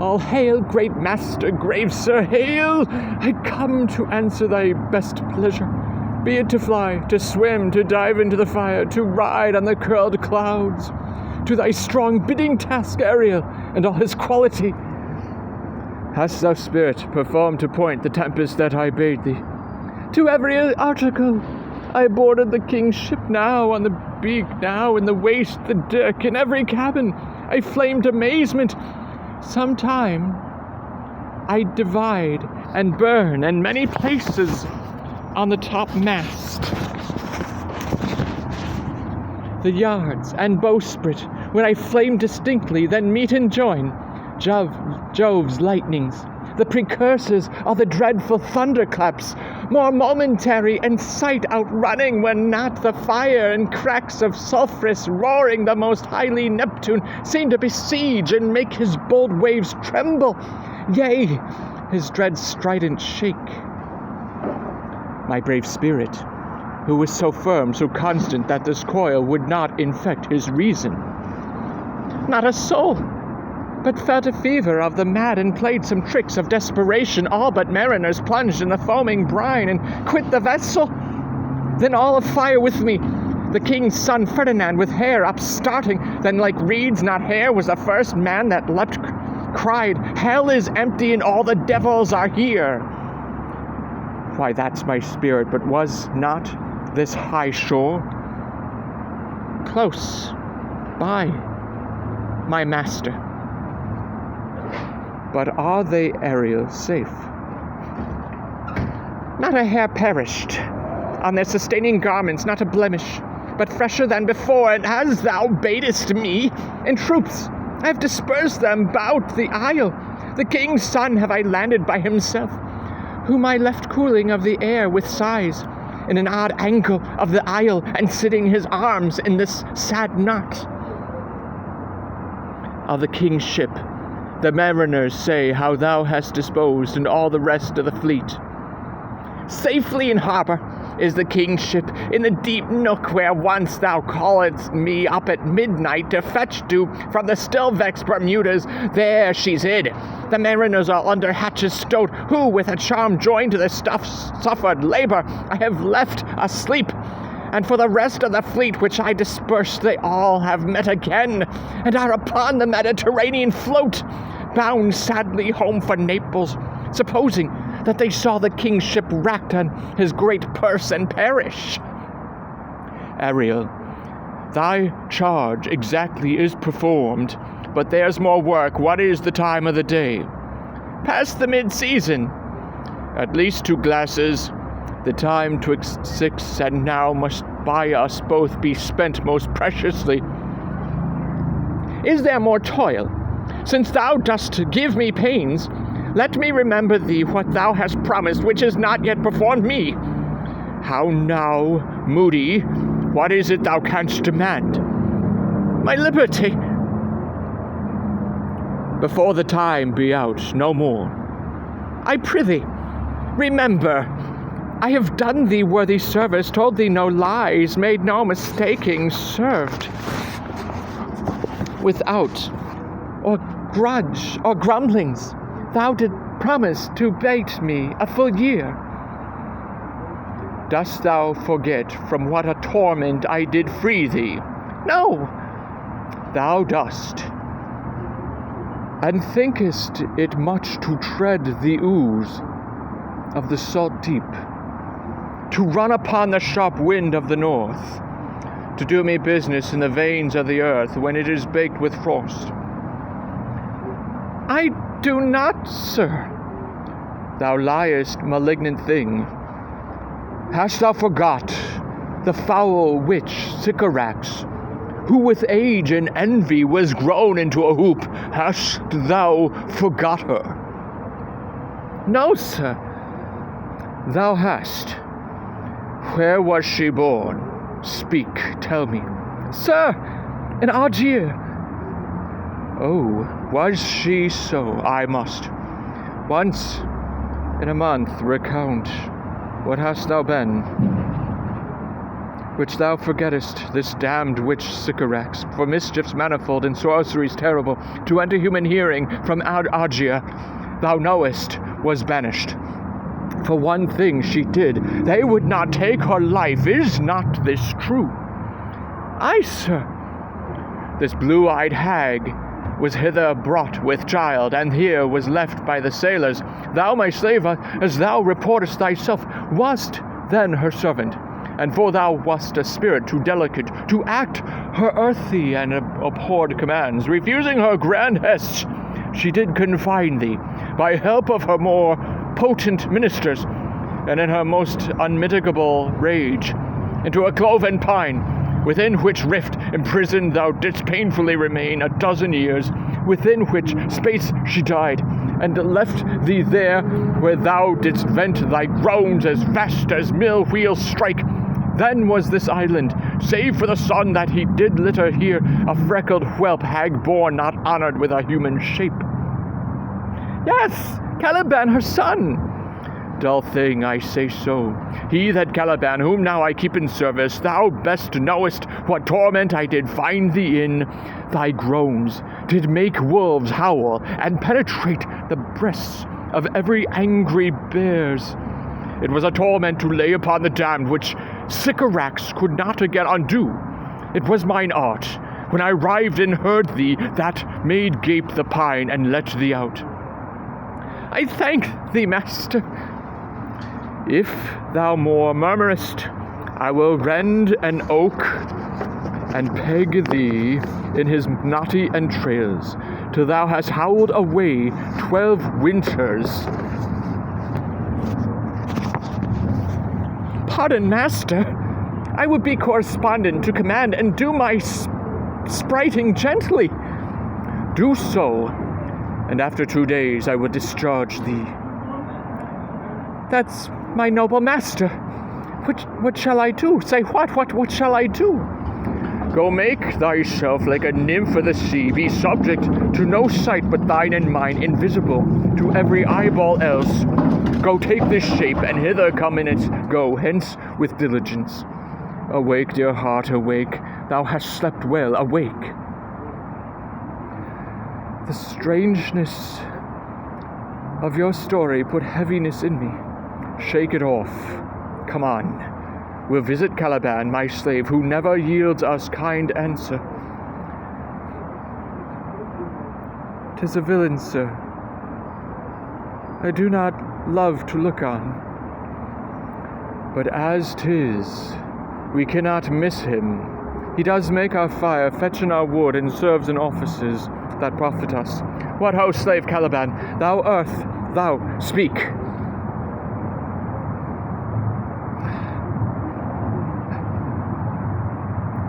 All hail, great master, grave sir, hail! I come to answer thy best pleasure. Be it to fly, to swim, to dive into the fire, to ride on the curled clouds. To thy strong bidding task, Ariel, and all his quality. Hast thou, spirit, performed to point the tempest that I bade thee? To every article I boarded the king's ship, now on the beak, now in the waist, the deck, in every cabin I flamed amazement. Sometime I divide and burn in many places on the top mast, the yards and bowsprit, when I flame distinctly, then meet and join Jove's lightnings, the precursors of the dreadful thunderclaps, more momentary and sight outrunning, when not the fire and cracks of sulphurous roaring the most highly Neptune seem to besiege and make his bold waves tremble, yea, his dread strident shake. My brave spirit, who was so firm, so constant, that this coil would not infect his reason. Not a soul but felt a fever of the mad, and played some tricks of desperation. All but mariners plunged in the foaming brine, and quit the vessel. Then all afire with me, the king's son Ferdinand, with hair upstarting, then like reeds, not hair, was the first man that leapt, cried, hell is empty, and all the devils are here. Why, that's my spirit, but was not this high shore close by my master? But are they, Ariel, safe? Not a hair perished on their sustaining garments, not a blemish, but fresher than before, and as thou badest me, in troops I have dispersed them about the isle. The king's son have I landed by himself, whom I left cooling of the air with sighs, in an odd angle of the isle, and sitting his arms in this sad knot. Of the king's ship the mariners say how thou hast disposed, and all the rest of the fleet. Safely in harbor is the king's ship, in the deep nook where once thou calledst me up at midnight to fetch dew from the still vexed Bermudas. There she's hid. The mariners are under hatches stowed, who with a charm joined to the suffered labor I have left asleep. And for the rest of the fleet which I dispersed, they all have met again, and are upon the Mediterranean float, bound sadly home for Naples, supposing that they saw the king's ship wracked on his great purse and perish. Ariel, thy charge exactly is performed, but there's more work. What is the time of the day? Past the mid-season. At least 2 glasses. The time 'twixt 6 and now must by us both be spent most preciously. Is there more toil? Since thou dost give me pains, let me remember thee what thou hast promised, which is not yet performed me. How now, Moody, what is it thou canst demand? My liberty. Before the time be out, no more. I prithee, remember, I have done thee worthy service, told thee no lies, made no mistaking, served without or grudge or grumblings. Thou did promise to bate me a full year. Dost thou forget from what a torment I did free thee? No, thou dost. And thinkest it much to tread the ooze of the salt deep, to run upon the sharp wind of the north, to do me business in the veins of the earth when it is baked with frost? I do not, sir. Thou liest, malignant thing. Hast thou forgot the foul witch Sycorax, who with age and envy was grown into a hoop? Hast thou forgot her? No, sir. Thou hast. Where was she born? Speak, tell me. Sir, in Algiers. Oh, was she so? I must. Once in a month recount. What hast thou been? which thou forgettest, this damned witch Sycorax, for mischiefs manifold and sorceries terrible, to enter human hearing from Argia, thou knowest, was banished. For one thing she did, they would not take her life. Is not this true? Aye, sir. This blue-eyed hag was hither brought with child, and here was left by the sailors. Thou, my slave, as thou reportest thyself, wast then her servant, and for thou wast a spirit too delicate to act her earthy and abhorred commands, refusing her grand hests, she did confine thee, by help of her more potent ministers, and in her most unmitigable rage, into a cloven pine, within which rift imprisoned thou didst painfully remain 12 years, within which space she died, and left thee there, where thou didst vent thy groans as vast as mill wheels strike. Then was this island, save for the sun that he did litter here, a freckled whelp hag-born, not honored with a human shape. Yes, Caliban, her son. Dull thing, I say so. He that Caliban, whom now I keep in service, thou best knowest what torment I did find thee in. Thy groans did make wolves howl, and penetrate the breasts of every angry bears. It was a torment to lay upon the damned, which Sycorax could not again undo. It was mine art, when I arrived and heard thee, that made gape the pine, and let thee out. I thank thee, master. If thou more murmurest, I will rend an oak and peg thee in his knotty entrails, till thou hast howled away 12 winters. Pardon, master. I would be correspondent to command, and do my spriting gently. Do so, and after 2 days I will discharge thee. That's my noble master. What shall I do? Say what shall I do? Go make thyself like a nymph of the sea, be subject to no sight but thine and mine, invisible to every eyeball else. Go take this shape, and hither come in it. Go hence with diligence. Awake, dear heart, awake. Thou hast slept well, awake. The strangeness of your story put heaviness in me. Shake it off. Come on. We'll visit Caliban, my slave, who never yields us kind answer. 'Tis a villain, sir. I do not love to look on. But as 'tis, we cannot miss him. He does make our fire, fetch in our wood, and serves in offices that profit us. What ho, slave Caliban, thou earth, thou, speak.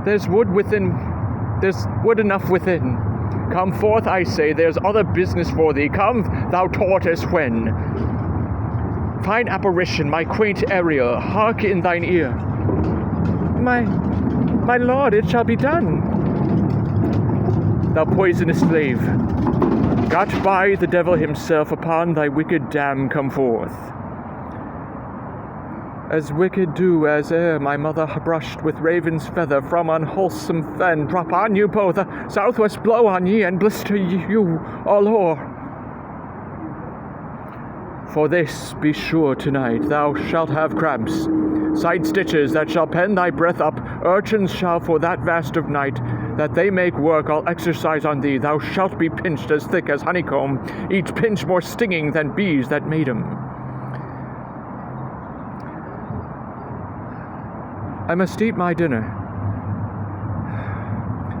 There's wood enough within. Come forth, I say, there's other business for thee. Come, thou tortoise, when? Fine apparition, my quaint Ariel, hark in thine ear. My lord, it shall be done. Thou poisonous slave, got by the devil himself, upon thy wicked dam come forth. As wicked do as ere my mother brushed with raven's feather from unwholesome fen, drop on you both, a southwest blow on ye, and blister you all o'er. For this be sure tonight, thou shalt have cramps, side stitches that shall pen thy breath up, urchins shall for that vast of night, that they make work all exercise on thee, thou shalt be pinched as thick as honeycomb, each pinch more stinging than bees that made 'em. I must eat my dinner.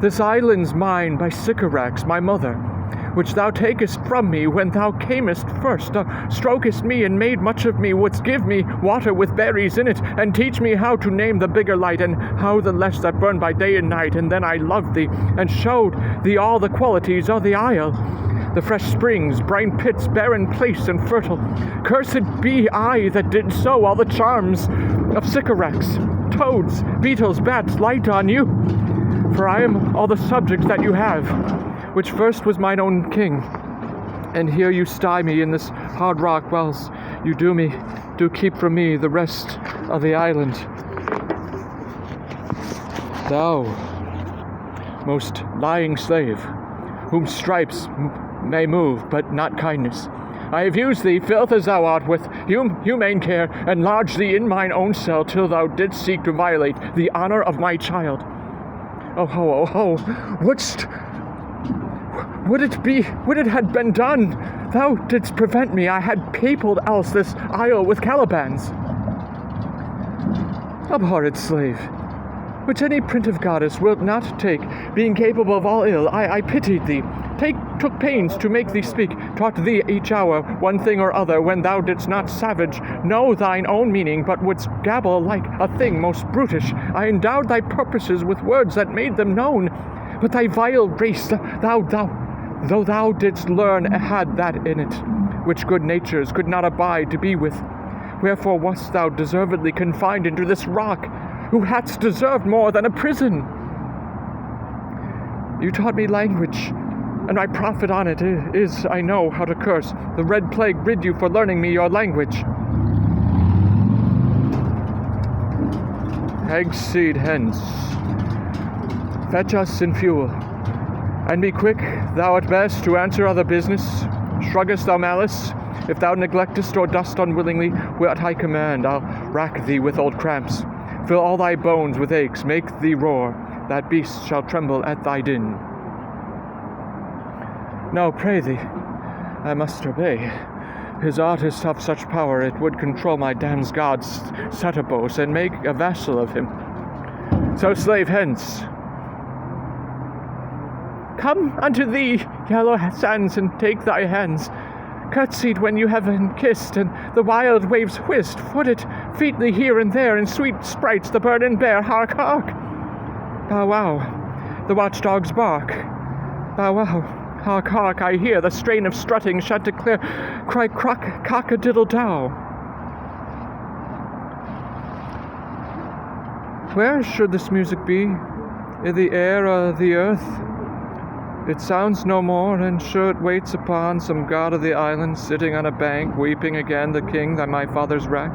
This island's mine by Sycorax, my mother, which thou takest from me when thou camest first. Thou strokest me and made much of me, wouldst give me water with berries in it, and teach me how to name the bigger light, and how the less that burn by day and night. And then I loved thee, and showed thee all the qualities of the isle, the fresh springs, brine pits, barren place, and fertile. Cursed be I that did so all the charms of Sycorax. Toads, beetles, bats, light on you, for I am all the subjects that you have, which first was mine own king. And here you sty me in this hard rock, whilst you do keep from me the rest of the island. Thou, most lying slave, whom stripes may move, but not kindness, I have used thee, filth as thou art, with humane care, and lodged thee in mine own cell, till thou didst seek to violate the honor of my child. Would it had been done? Thou didst prevent me. I had peopled else this isle with Calibans. Abhorred slave, which any print of goddess wilt not take, being capable of all ill, I pitied thee, took pains to make thee speak, taught thee each hour one thing or other, when thou didst not savage know thine own meaning, but wouldst gabble like a thing most brutish. I endowed thy purposes with words that made them known, but thy vile race, though thou didst learn, had that in it, which good natures could not abide to be with. Wherefore wast thou deservedly confined into this rock, who hadst deserved more than a prison? You taught me language, and my profit on it is, I know how to curse. The red plague rid you for learning me your language. Hagseed hence, fetch us in fuel, and be quick, thou at best, to answer other business. Shruggest thou malice? If thou neglectest or dost unwillingly, we're at high command, I'll rack thee with old cramps, fill all thy bones with aches, make thee roar, that beast shall tremble at thy din. No, pray thee, I must obey. His artists have such power, it would control my damned god Satabos, and make a vassal of him. So slave hence. Come unto thee, yellow sands, and take thy hands. Curtsied when you have been kissed, and the wild waves whist, footed featly here and there, in sweet sprites the bird and bear, hark, hark! Bow wow, the watchdogs bark. Bow wow, hark, hark, I hear the strain of strutting chanticleer cry crock, cock-a-diddle-dow. Where should this music be? In the air or the earth? It sounds no more, and sure it waits upon some god of the island, sitting on a bank, weeping again the king that my father's wrack.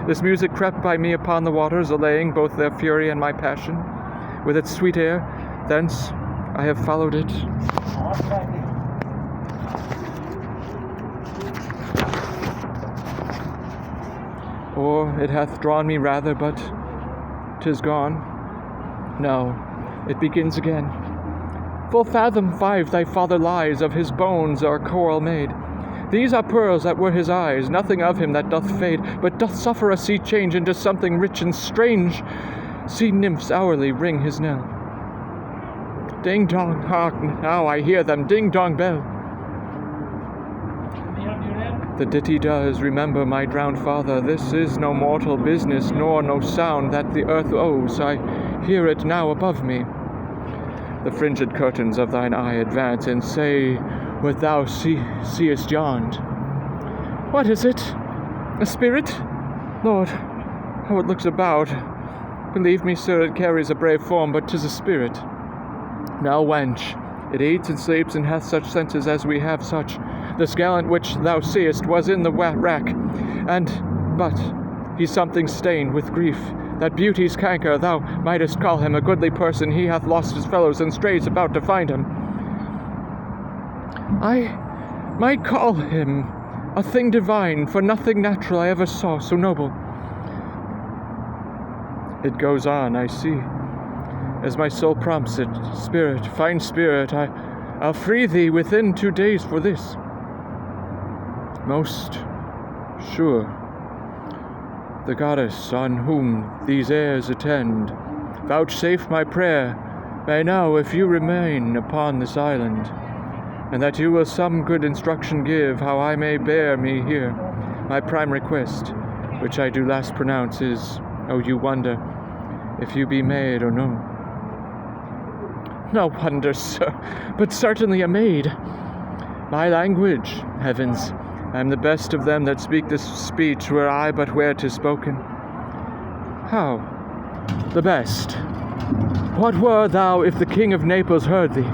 This music crept by me upon the waters, allaying both their fury and my passion. With its sweet air, thence I have followed it. Or it hath drawn me rather, but 'tis gone. No, it begins again. Full fathom 5 thy father lies, of his bones are coral made. These are pearls that were his eyes, nothing of him that doth fade, but doth suffer a sea change into something rich and strange. Sea nymphs hourly ring his knell. Ding dong, hark, now I hear them, ding dong bell. The ditty does remember my drowned father. This is no mortal business, nor no sound that the earth owes. I hear it now above me. The fringed curtains of thine eye advance, and say what thou seest yond. What is it? A spirit? Lord, how it looks about. Believe me, sir, it carries a brave form, but 'tis a spirit. Now, wench, it eats and sleeps, and hath such senses as we have such. This gallant which thou seest was in the rack, but he's something stained with grief. That beauty's canker, thou mightest call him a goodly person. He hath lost his fellows, and strays about to find him. I might call him a thing divine, for nothing natural I ever saw so noble. It goes on, I see, as my soul prompts it. Spirit, fine spirit, I'll free thee within 2 days for this. Most sure. The goddess on whom these airs attend, vouchsafe my prayer, may now, if you remain upon this island, and that you will some good instruction give how I may bear me here. My prime request, which I do last pronounce, is, oh, you wonder, if you be maid or no. No wonder, sir, but certainly a maid. My language, heavens, I am the best of them that speak this speech, were I but where 'tis spoken. How? The best? What were thou if the king of Naples heard thee?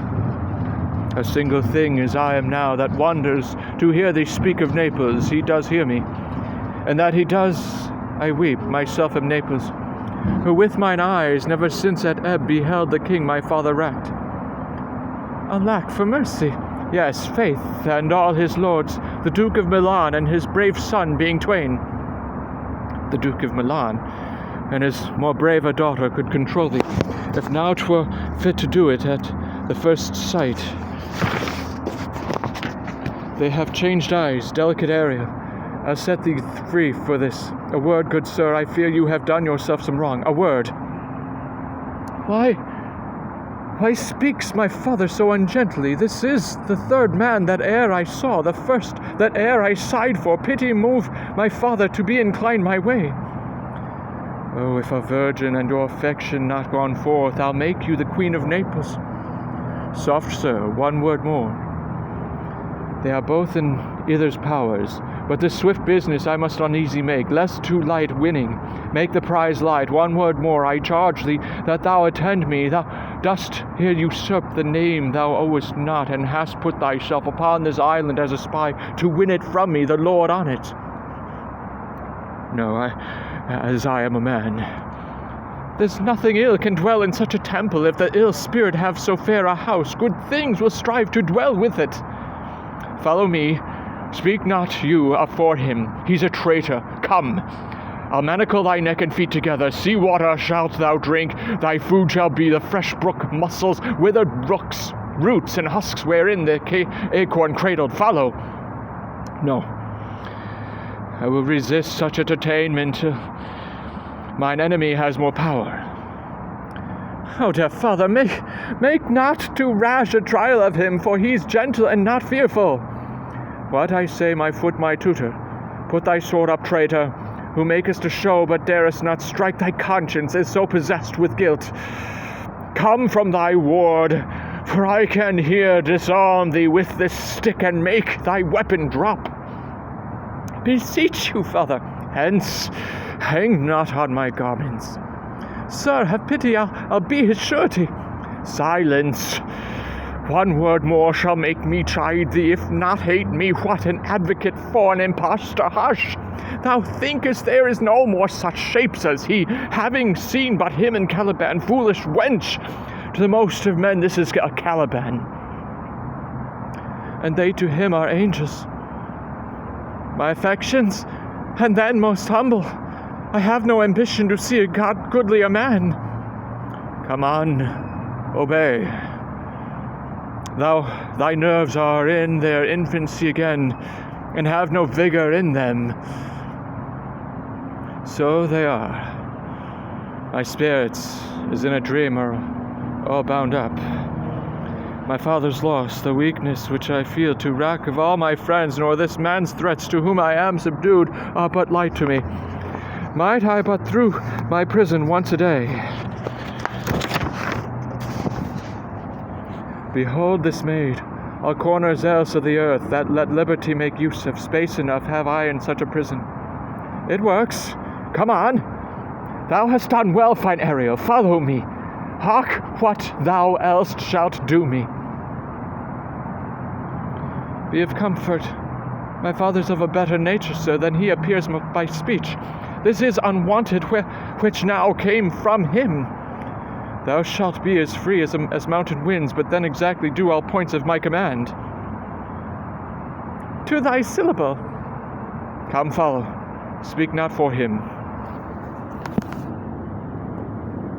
A single thing as I am now that wonders to hear thee speak of Naples. He does hear me, and that he does, I weep, myself am Naples. who with mine eyes never since at ebb beheld the king my father wrecked. Alack for mercy! Yes, faith, and all his lords, the Duke of Milan and his brave son being twain. The Duke of Milan and his more braver daughter could control thee, if now 'twere fit to do it at the first sight. They have changed eyes, delicate area. I'll set thee free for this. A word, good sir, I fear you have done yourself some wrong. A word. Why speaks my father so ungently? This is the third man that e'er I saw, the first that e'er I sighed for. Pity move my father to be inclined my way. Oh, if a virgin and your affection not gone forth, I'll make you the Queen of Naples. Soft, sir, one word more. They are both in either's powers, but this swift business I must uneasy make, lest too light winning make the prize light. One word more, I charge thee, that thou attend me. Thou dost here usurp the name thou owest not, and hast put thyself upon this island as a spy to win it from me, the lord on it. No, as I am a man. There's nothing ill can dwell in such a temple, if the ill spirit have so fair a house. Good things will strive to dwell with it. Follow me. Speak not you afore him. He's a traitor. Come. I'll manacle thy neck and feet together. Sea water shalt thou drink. Thy food shall be the fresh brook mussels, withered roots, and husks wherein the acorn cradled. Follow. No. I will resist such entertainment till mine enemy has more power. Oh, dear father, make not too rash a trial of him, for he's gentle and not fearful. What I say, my foot, my tutor. Put thy sword up, traitor, who makest a show but darest not strike. Thy conscience is so possessed with guilt. Come from thy ward, for I can here disarm thee with this stick and make thy weapon drop. Beseech you, father, hence, hang not on my garments. Sir, have pity, I'll be his surety. Silence. One word more shall make me chide thee, if not hate me. What an advocate for an impostor! Hush! Thou thinkest there is no more such shapes as he, having seen but him in Caliban. Foolish wench! To the most of men this is a Caliban, and they to him are angels. My affections, and then most humble. I have no ambition to see a goodlier man. Come on, obey. Thy nerves are in their infancy again, and have no vigor in them. So they are. My spirits, as in a dream, are all bound up. My father's loss, the weakness which I feel to wrack of all my friends, nor this man's threats to whom I am subdued, are but light to me. Might I but through my prison once a day. Behold this maid, all corners else of the earth, that let liberty make use of. Space enough have I in such a prison. It works. Come on. Thou hast done well, fine Ariel. Follow me. Hark what thou else shalt do me. Be of comfort. My father's of a better nature, sir, than he appears by speech. This is unwonted, which now came from him. Thou shalt be as free as mountain winds, but then exactly do all points of my command. To thy syllable. Come, follow. Speak not for him.